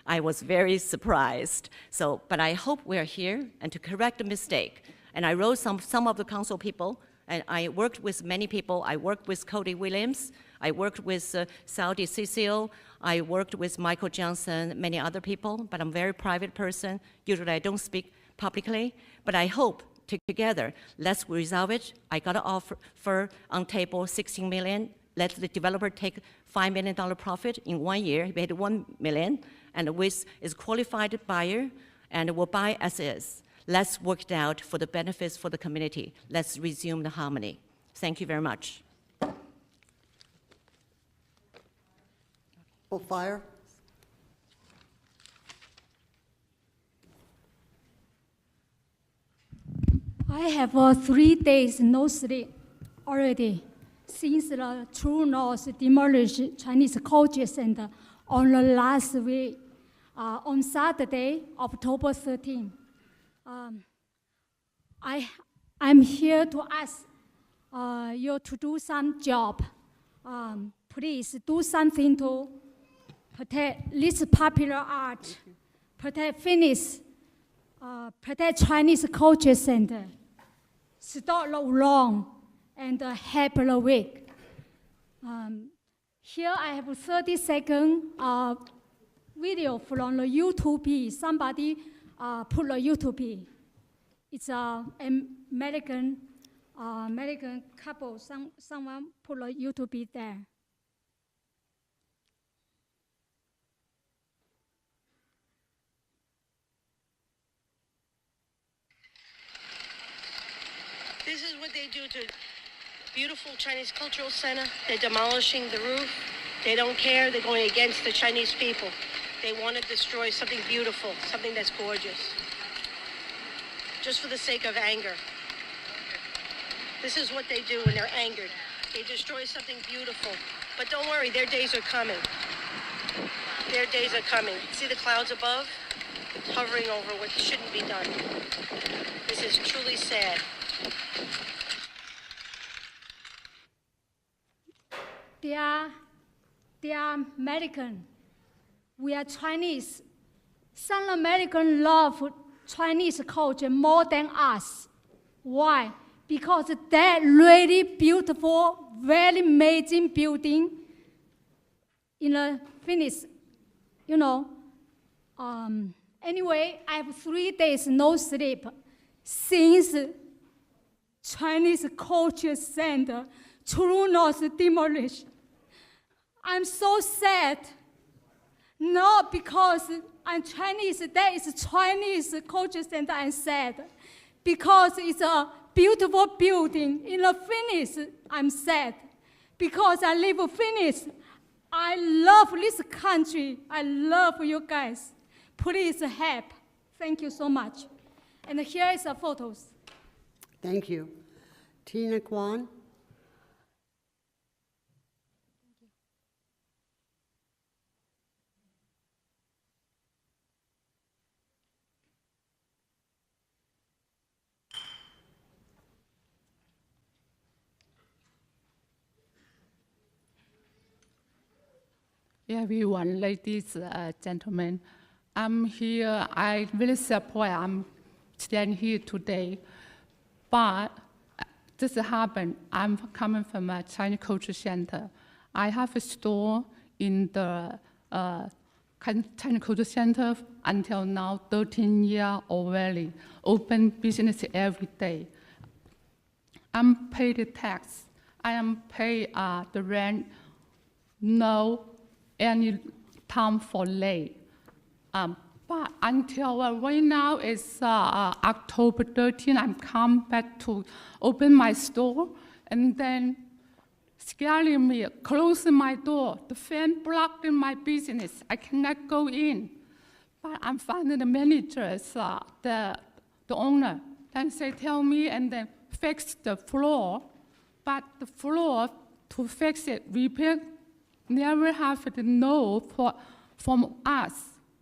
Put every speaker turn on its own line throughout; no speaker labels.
I was very surprised. So, but I hope we're here and to correct the mistake. And I wrote some of the council people, and I worked with many people. I worked with Cody Williams. I worked with Saudi Cecil. I worked with Michael Johnson, many other people, but I'm a very private person. Usually I don't speak publicly, but I hope together, let's resolve it. I got an offer on table, $16 million. Let the developer take $5 million profit in 1 year. He paid $1 million, and with is qualified buyer, and will buy as is. Let's work it out for the benefits for the community. Let's resume the harmony. Thank you very much.
Oh, fire.
I have 3 days no sleep already since the True North demolished Chinese culture center on the last week, on Saturday, October 13. I'm here to ask you to do some job. Please do something to protect this popular art, protect Phoenix, protect Chinese culture center, stop the wrong, and help the weak. Here I have a 30-second video from the YouTube. Somebody put the YouTube. It's an American couple. Someone put the YouTube there.
This is what they do to beautiful Chinese Cultural Center. They're demolishing the roof. They don't care. They're going against the Chinese people. They want to destroy something beautiful, something that's gorgeous, just for the sake of anger. This is what they do when they're angered. They destroy something beautiful. But don't worry, their days are coming. Their days are coming. See the clouds above? Hovering over what shouldn't be done. This is truly sad.
They are American. We are Chinese. Some Americans love Chinese culture more than us. Why? Because that really beautiful, very amazing building in the Phoenix, you know. Anyway, I have 3 days no sleep since Chinese Culture Center, True North demolished. I'm so sad. Not because I'm Chinese, that is Chinese Culture Center, I'm sad. Because it's a beautiful building in the Phoenix, I'm sad. Because I live in Phoenix, I love this country. I love you guys. Please help. Thank you so much. And here is the photos.
Thank you. Tina Kwan.
Everyone, ladies, gentlemen, I'm here. I really support. I'm standing here today, but this happened. I'm coming from a Chinese Culture Center. I have a store in the Chinese Culture Center until now, 13 years already. Open business every day. I'm paid the tax. I am paid the rent. No any time for late. But until right now, it's October 13, I'm come back to open my store, and then scaring me, closing my door. The fan blocked my business. I cannot go in. But I'm finding the managers, the owner, and they tell me and then fix the floor. But the floor, to fix it, repair, never have to know from us,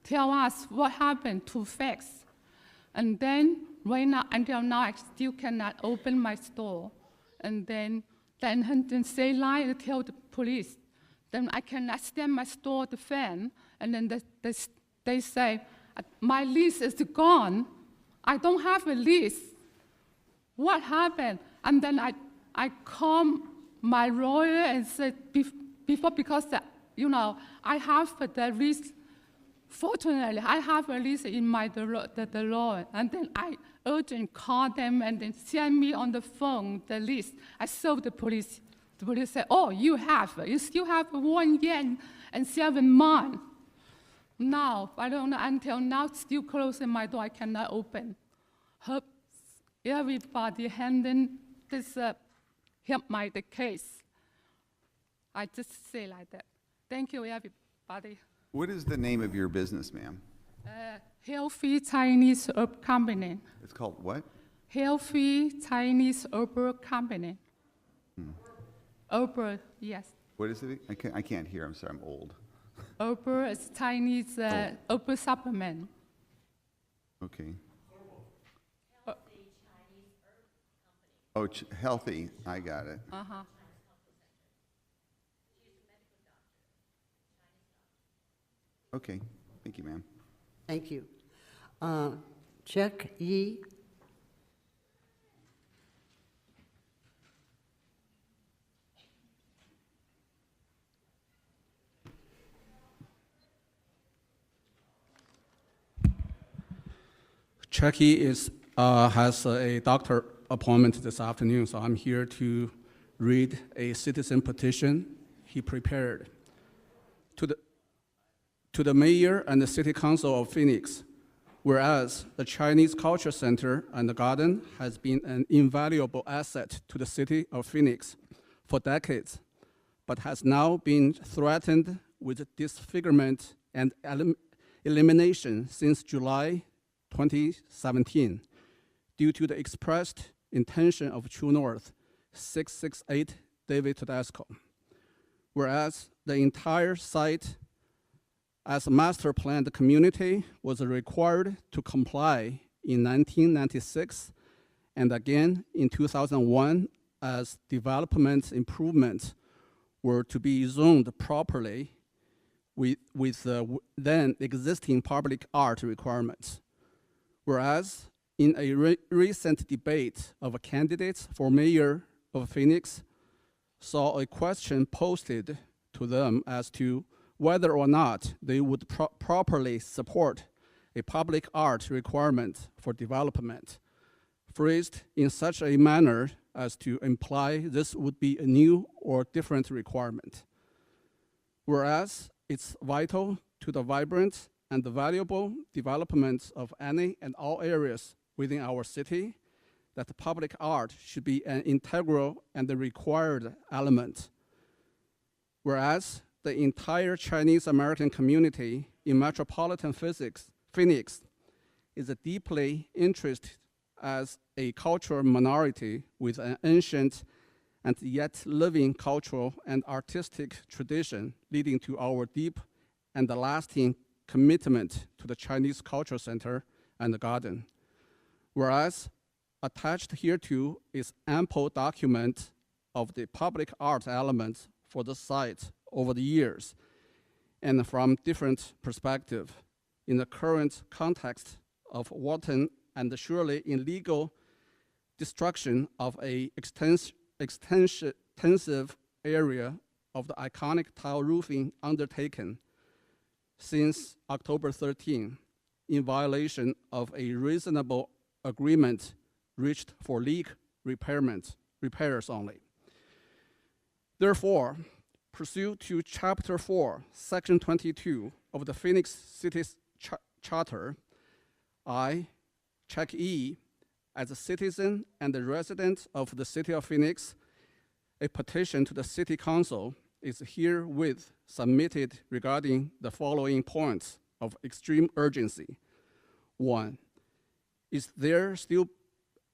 tell us what happened to fix. And then, right now, until now, I still cannot open my store. And then say lie and tell the police. Then I cannot stand my store, the fan, And then they say, my lease is gone. I don't have a lease. What happened? And then I called my lawyer and said, before, because I have the lease. Fortunately, I have a lease in the law, and then I urgently called them and then sent me on the phone the list. I showed the police. The police said, "Oh, you still have 1 year and 7 months." Now, I don't know, until now, still closing my door. I cannot open. Hope everybody handling this help the case. I just say like that. Thank you, everybody.
What is the name of your business, ma'am?
Healthy Chinese Herb Company.
It's called what?
Healthy Chinese Herb Company. Herb, yes.
What is it? I can't hear. I'm sorry. I'm old.
Herb is Chinese herb supplement.
Okay. Oh, healthy. I got it.
Uh-huh.
Okay. Thank you, ma'am.
Thank you. Check Yi.
Chucky has a doctor appointment this afternoon, so I'm here to read a citizen petition he prepared. To the mayor and the city council of Phoenix, whereas the Chinese Culture Center and the garden has been an invaluable asset to the city of Phoenix for decades, but has now been threatened with disfigurement and elimination since July 2017 due to the expressed intention of True North 668 David Tedesco. Whereas the entire site as a master planned community was required to comply in 1996 and again in 2001 as development improvements were to be zoned properly with then existing public art requirements. Whereas in a recent debate of candidates for mayor of Phoenix, saw a question posted to them as to whether or not they would properly support a public art requirement for development, phrased in such a manner as to imply this would be a new or different requirement. Whereas it's vital to the vibrant and the valuable development of any and all areas within our city that the public art should be an integral and a required element. Whereas the entire Chinese American community in metropolitan Phoenix is deeply interested as a cultural minority with an ancient and yet living cultural and artistic tradition leading to our deep and lasting commitment to the Chinese Culture Center and the garden. Whereas attached hereto is ample document of the public art elements for the site over the years and from different perspectives in the current context of wanton and surely illegal destruction of a extensive area of the iconic tile roofing undertaken since October 13 in violation of a reasonable agreement reached for leak repairs only. Therefore, pursuant to Chapter 4, Section 22 of the Phoenix City's Charter, I, Chuck E., as a citizen and a resident of the city of Phoenix, a petition to the City Council is herewith submitted regarding the following points of extreme urgency. 1, is there still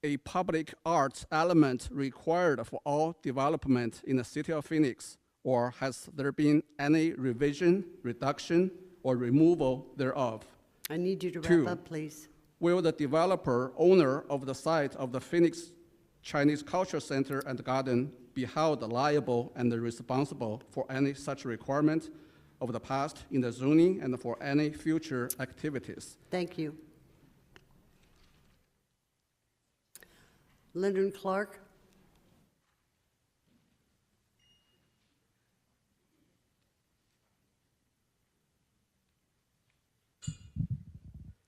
a public arts element required for all development in the city of Phoenix, or has there been any revision, reduction, or removal thereof?
I need you to
2,
wrap up, please.
will the developer, owner of the site of the Phoenix Chinese Culture Center and Garden be held liable and responsible for any such requirement of the past in the zoning and for any future activities.
Thank you. Lyndon Clark.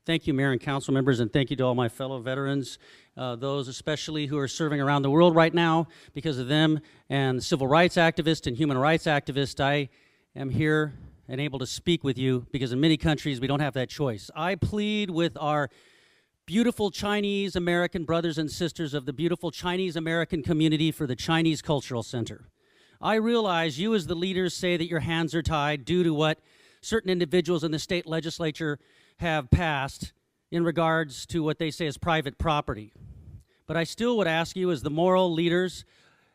Thank you, Mayor and council members, and thank you to all my fellow veterans, those especially who are serving around the world right now. Because of them and civil rights activists and human rights activists, I am here and able to speak with you because in many countries we don't have that choice. I plead with our beautiful Chinese American brothers and sisters of the beautiful Chinese American community for the Chinese Cultural Center. I realize you as the leaders say that your hands are tied due to what certain individuals in the state legislature have passed in regards to what they say is private property. But I still would ask you as the moral leaders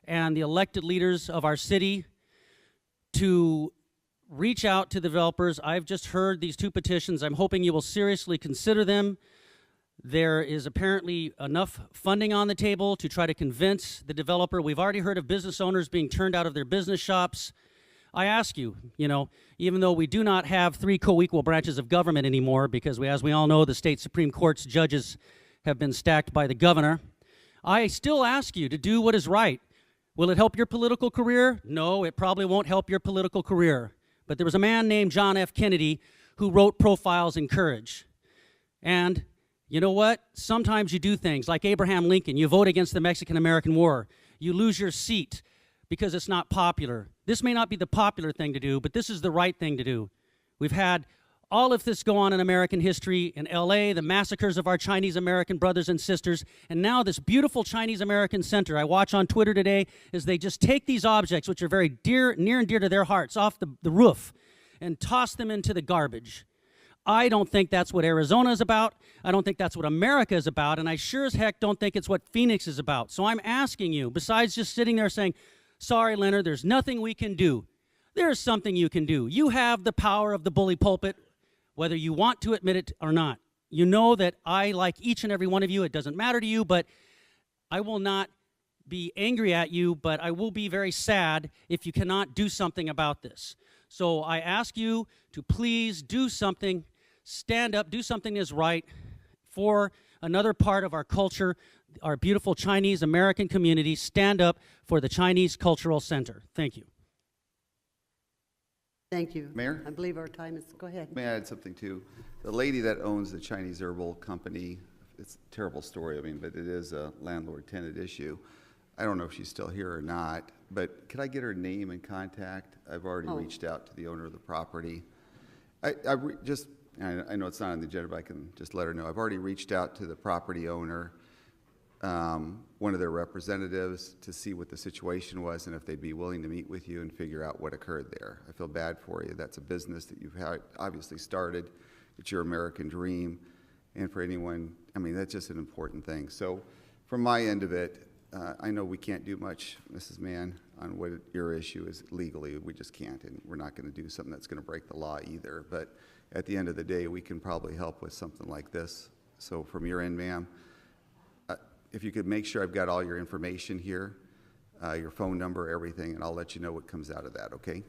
and the elected leaders of our city to reach out to developers. I've just heard these two petitions. I'm hoping you will seriously consider them. There is apparently enough funding on the table to try to convince the developer. We've already heard of business owners being turned out of their business shops. I ask you, even though we do not have 3 co-equal branches of government anymore, because as we all know, the state Supreme Court's judges have been stacked by the governor, I still ask you to do what is right. Will it help your political career? No, it probably won't help your political career. But there was a man named John F. Kennedy who wrote Profiles in Courage. And you know what? Sometimes you do things like Abraham Lincoln. You vote against the Mexican-American War. You lose your seat because it's not popular. This may not be the popular thing to do, but this is the right thing to do. We've had all of this go on in American history, in LA, the massacres of our Chinese American brothers and sisters, and now this beautiful Chinese American Center. I watch on Twitter today as they just take these objects, which are very near and dear to their hearts, off the roof and toss them into the garbage. I don't think that's what Arizona is about. I don't think that's what America is about, and I sure as heck don't think it's what Phoenix is about. So I'm asking you, besides just sitting there saying, sorry, Leonard, there's nothing we can do. There is something you can do. You have the power of the bully pulpit, whether you want to admit it or not. You know that I like each and every one of you. It doesn't matter to you, but I will not be angry at you, but I will be very sad if you cannot do something about this. So I ask you to please do something, stand up, do something that is right for another part of our culture, our beautiful Chinese American community. Stand up for the Chinese Cultural Center. Thank you.
Thank you.
Mayor?
I believe our time is, go ahead.
May I add something too? The lady that owns the Chinese Herbal Company, it's a terrible story, but it is a landlord-tenant issue. I don't know if she's still here or not, but could I get her name and contact? I've already reached out to the owner of the property. I know it's not on the agenda, but I can just let her know. I've already reached out to the property owner, one of their representatives, to see what the situation was and if they'd be willing to meet with you and figure out what occurred there. I feel bad for you. That's a business that you've obviously started. It's your American dream. And for anyone, that's just an important thing. So from my end of it, I know we can't do much, Mrs. Mann, on what your issue is legally. We just can't, and we're not going to do something that's going to break the law either. But at the end of the day, we can probably help with something like this. So from your end, ma'am, if you could make sure I've got all your information here, your phone number, everything, and I'll let you know what comes out of that, okay?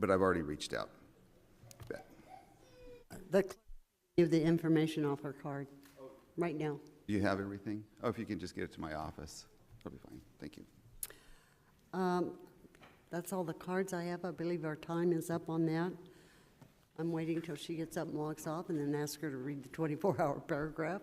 But I've already reached out. Bet.
The clerk will give the information off her card right now.
Do you have everything? Oh, if you can just get it to my office, that'll be fine. Thank you.
That's all the cards I have. I believe our time is up on that. I'm waiting till she gets up and walks off and then ask her to read the 24-hour paragraph.